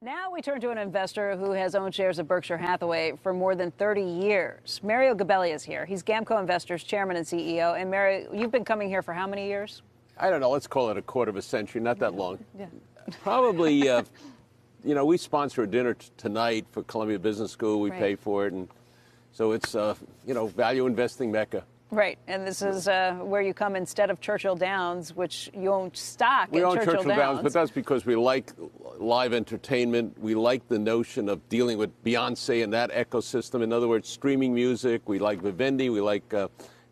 Now we turn to an investor who has owned shares of Berkshire Hathaway for more than 30 years. Mario Gabelli is here. He's Gamco Investors chairman and CEO. And Mario, you've been coming here for how many years? I don't know. Let's call it a quarter of a century. Not that long. Yeah. Probably, you know, we sponsor a dinner tonight for Columbia Business School. We pay for it. And so it's, you know, value investing mecca. Right. And this is where you come instead of Churchill Downs, which you own stock we in own Churchill Downs. But that's because we like live entertainment. We like the notion of dealing with Beyonce and that ecosystem. In other words, streaming music. We like Vivendi. We like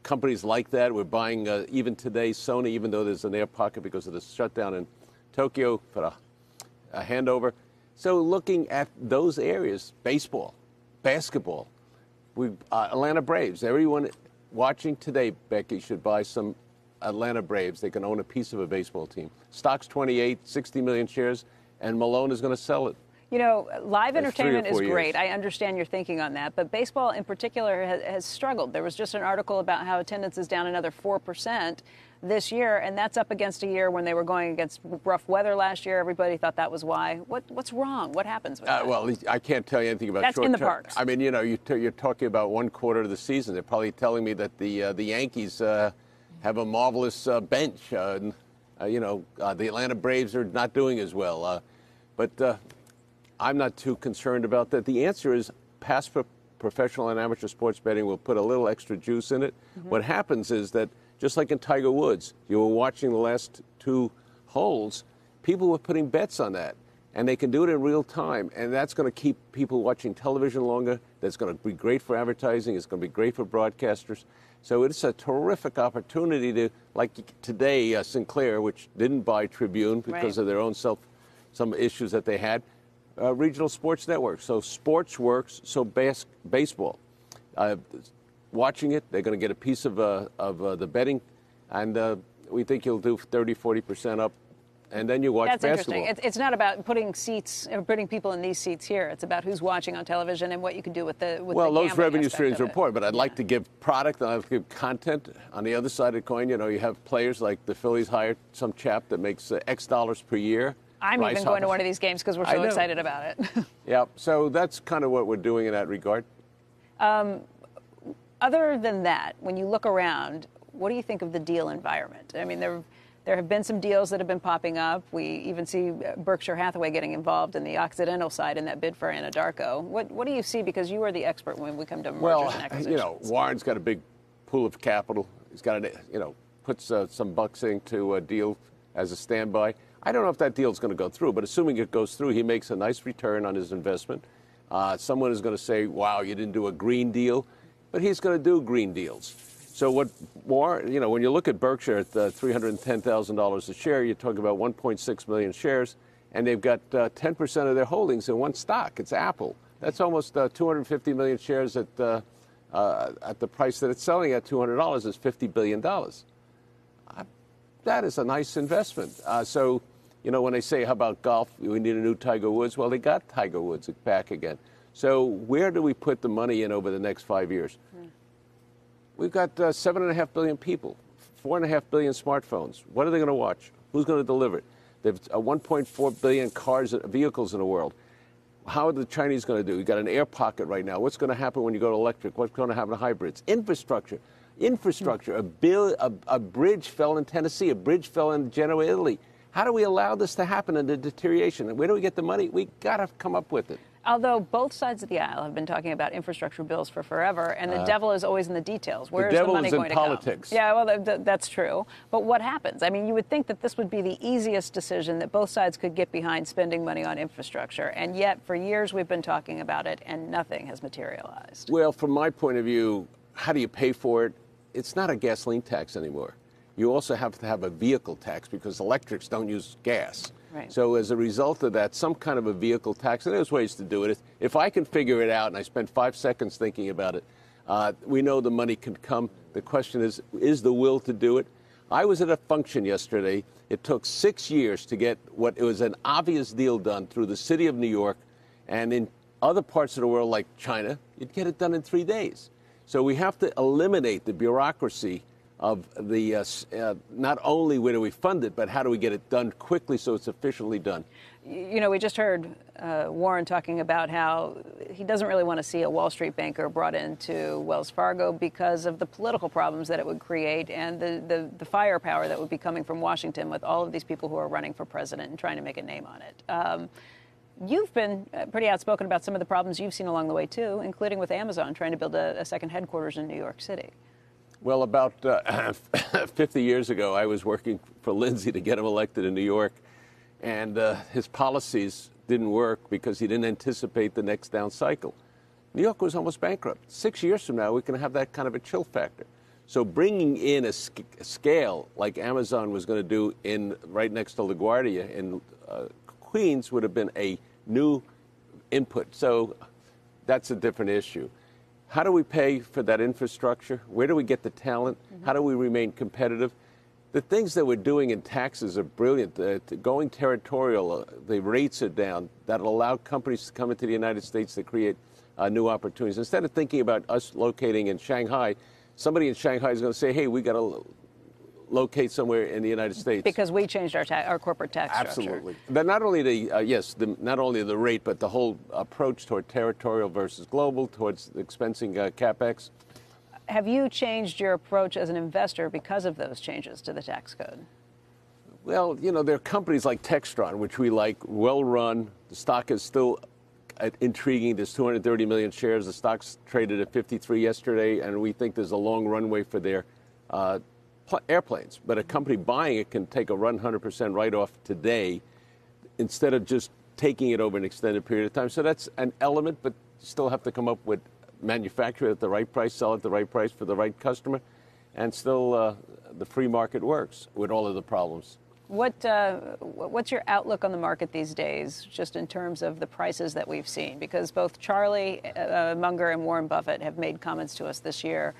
companies like that. We're buying, even today, Sony, even though there's an air pocket because of the shutdown in Tokyo, for a handover. So looking at those areas, baseball, basketball, Atlanta Braves, everyone watching today, Becky, should buy some Atlanta Braves. They can own a piece of a baseball team. Stock's 28, 60 million shares, and Malone is going to sell it. You know, live entertainment is great. Years. I understand your thinking on that. But baseball in particular has struggled. There was just an article about how attendance is down another 4% this year, and that's up against a year when they were going against rough weather last year. Everybody thought that was why. What's wrong? What happens with that? Well, I can't tell you anything about that's short in the term. parks. I mean, you know, you're talking about one quarter of the season. They're probably telling me that the Yankees have a marvelous bench. You know, the Atlanta Braves are not doing as well. But I'm not too concerned about that. The answer is past professional and amateur sports betting will put a little extra juice in it. Mm-hmm. What happens is that, just like in Tiger Woods, you were watching the last two holes, people were putting bets on that. And they can do it in real time. And that's going to keep people watching television longer. That's going to be great for advertising. It's going to be great for broadcasters. So it's a terrific opportunity to, like today, Sinclair, which didn't buy Tribune because of their own some issues that they had, regional sports network. So sports works, so baseball. Watching it, they're going to get a piece of the betting, and we think you'll do 30, 40% up, and then you watch basketball. That's interesting. It's not about putting seats or putting people in these seats here. It's about who's watching on television and what you can do with the well, the those revenue streams are it. important, but I'd like to give product and I'd like to give content. On the other side of the coin, you know, you have players like the Phillies hired some chap that makes X dollars per year. I'm even going to one of these games because we're so excited about it. Yeah, so that's kind of what we're doing in that regard. Other than that, when you look around, what do you think of the deal environment? I mean, there have been some deals that have been popping up. We even see Berkshire Hathaway getting involved in the Occidental side in that bid for Anadarko. What do you see? Because you are the expert when we come to mergers and acquisitions. You know, Warren's got a big pool of capital. He's got, you know, puts some bucks into a deal as a standby. I don't know if that deal is going to go through, but assuming it goes through, he makes a nice return on his investment. Someone is going to say, wow, you didn't do a green deal, but he's going to do green deals. So what more, you know, when you look at Berkshire at $310,000 a share, you're talking about 1.6 million shares, and they've got 10% of their holdings in one stock. It's Apple. That's almost 250 million shares at the price that it's selling at, $200, is $50 billion. That is a nice investment. So, you know, when they say, how about golf? We need a new Tiger Woods. Well, they got Tiger Woods back again. So where do we put the money in over the next 5 years? We've got 7.5 billion people, 4.5 billion smartphones. What are they going to watch? Who's going to deliver it? There's 1.4 billion vehicles in the world. How are the Chinese going to do? You've got an air pocket right now. What's going to happen when you go to electric? What's going to happen to hybrids? Infrastructure. A bridge fell in Tennessee. A bridge fell in Genoa, Italy. How do we allow this to happen and the deterioration? And where do we get the money? We got to come up with it. Although both sides of the aisle have been talking about infrastructure bills for forever, and the devil is always in the details. Where is the money going to come? The devil is in politics. Yeah, well, that's true. But what happens? I mean, you would think that this would be the easiest decision that both sides could get behind, spending money on infrastructure. And yet, for years, we've been talking about it, and nothing has materialized. Well, from my point of view, how do you pay for it? It's not a gasoline tax anymore. You also have to have a vehicle tax because electrics don't use gas. Right. So as a result of that, some kind of a vehicle tax, and there's ways to do it. If I can figure it out, and I spend 5 seconds thinking about it, we know the money can come. The question is the will to do it? I was at a function yesterday. It took 6 years to get it was an obvious deal done through the city of New York, and in other parts of the world like China, you'd get it done in 3 days. So we have to eliminate the bureaucracy of the not only where do we fund it, but how do we get it done quickly so it's efficiently done. You know, we just heard Warren talking about how he doesn't really want to see a Wall Street banker brought into Wells Fargo because of the political problems that it would create and the firepower that would be coming from Washington with all of these people who are running for president and trying to make a name on it. You've been pretty outspoken about some of the problems you've seen along the way, too, including with Amazon trying to build a second headquarters in New York City. Well, about 50 years ago, I was working for Lindsay to get him elected in New York. And his policies didn't work because he didn't anticipate the next down cycle. New York was almost bankrupt. 6 years from now, we can have that kind of a chill factor. So bringing in a scale like Amazon was going to do right next to LaGuardia in Queens would have been a new input. So that's a different issue. How do we pay for that infrastructure? Where do we get the talent? How do we remain competitive? The things that we're doing in taxes are brilliant. Going territorial, the rates are down. That'll allow companies to come into the United States to create new opportunities. Instead of thinking about us locating in Shanghai, somebody in Shanghai is going to say, hey, we got to locate somewhere in the United States. Because we changed our corporate tax structure. Absolutely. But not only not only the rate, but the whole approach toward territorial versus global, towards expensing CapEx. Have you changed your approach as an investor because of those changes to the tax code? Well, you know, there are companies like Textron, which we like, well-run. The stock is still intriguing. There's 230 million shares. The stock's traded at 53 yesterday, and we think there's a long runway for their airplanes. But a company buying it can take a 100% write-off today instead of just taking it over an extended period of time. So that's an element, but you still have to come up with manufacture it at the right price, sell it at the right price for the right customer, and still the free market works with all of the problems. What's your outlook on the market these days, just in terms of the prices that we've seen? Because both Charlie Munger and Warren Buffett have made comments to us this year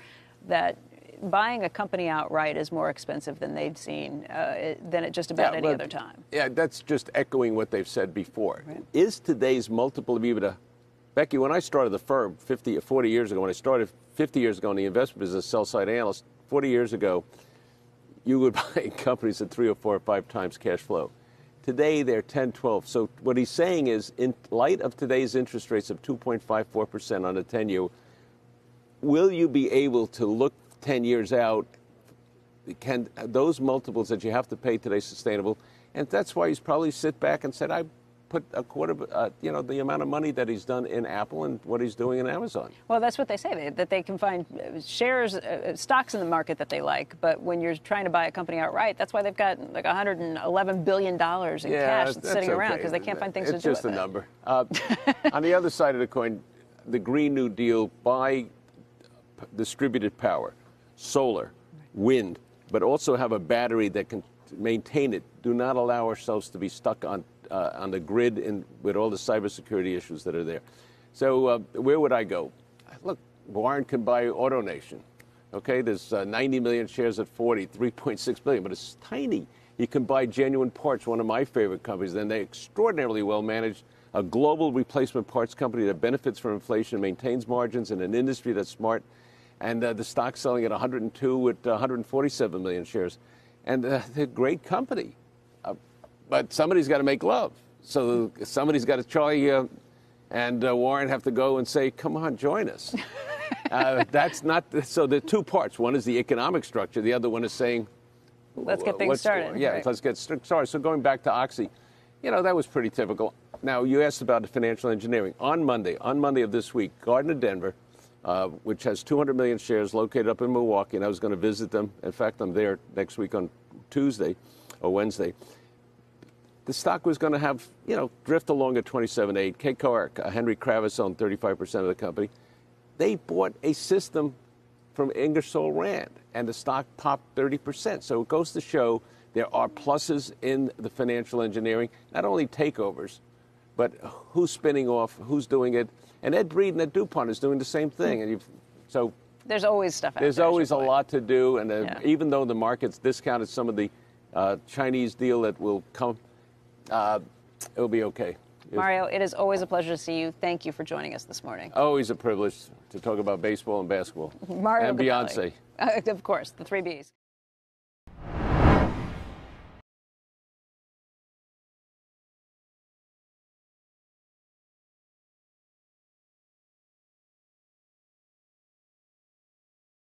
that buying a company outright is more expensive than they've seen than at just about any other time. Yeah, that's just echoing what they've said before. Right. Is today's multiple of EBITDA? Becky, when I started the firm 40 years ago, when I started 50 years ago in the investment business, sell-side analyst, 40 years ago, you would buy companies at 3 or 4 or 5 times cash flow. Today, they're 10, 12. So what he's saying is, in light of today's interest rates of 2.54% on a 10-year, will you be able to look 10 years out? Can those multiples that you have to pay today sustainable? And that's why he's probably sit back and said, I put a quarter, the amount of money that he's done in Apple and what he's doing in Amazon. Well, that's what they say, that they can find shares, stocks in the market that they like. But when you're trying to buy a company outright, that's why they've got like $111 billion in cash that's sitting around, because they can't find things to do with it. It's just a number. On the other side of the coin, the Green New Deal, buy distributed power, solar, wind, but also have a battery that can maintain it. Do not allow ourselves to be stuck on the grid with all the cybersecurity issues that are there. So where would I go? Look, Warren can buy AutoNation. Okay, there's 90 million shares at 40, 3.6 billion, but it's tiny. You can buy Genuine Parts, one of my favorite companies, and they're extraordinarily well managed. A global replacement parts company that benefits from inflation, maintains margins in an industry that's smart, and the stock's selling at 102 with 147 million shares. And they're a great company. But somebody's got to make love. So somebody's got to Charlie and Warren have to go and say, come on, join us. That's not, so there are 2 parts. One is the economic structure. The other one is saying, let's get things started. Yeah, right. Let's get started. So going back to Oxy, that was pretty typical. Now, you asked about the financial engineering. On Monday of this week, Gardner Denver, which has 200 million shares located up in Milwaukee, and I was going to visit them. In fact, I'm there next week on Tuesday or Wednesday. The stock was going to have, drift along at 27.8. KKR, Henry Kravis owned 35% of the company. They bought a system from Ingersoll Rand, and the stock popped 30%. So it goes to show there are pluses in the financial engineering, not only takeovers, but who's spinning off, who's doing it. And Ed Breeden at DuPont is doing the same thing. And so there's always stuff out there. There's always a lot to do. And even though the market's discounted some of the Chinese deal that will come, it'll be okay. Mario, it is always a pleasure to see you. Thank you for joining us this morning. Always a privilege to talk about baseball and basketball. Mario and Beyonce. Of course, the 3 Bs.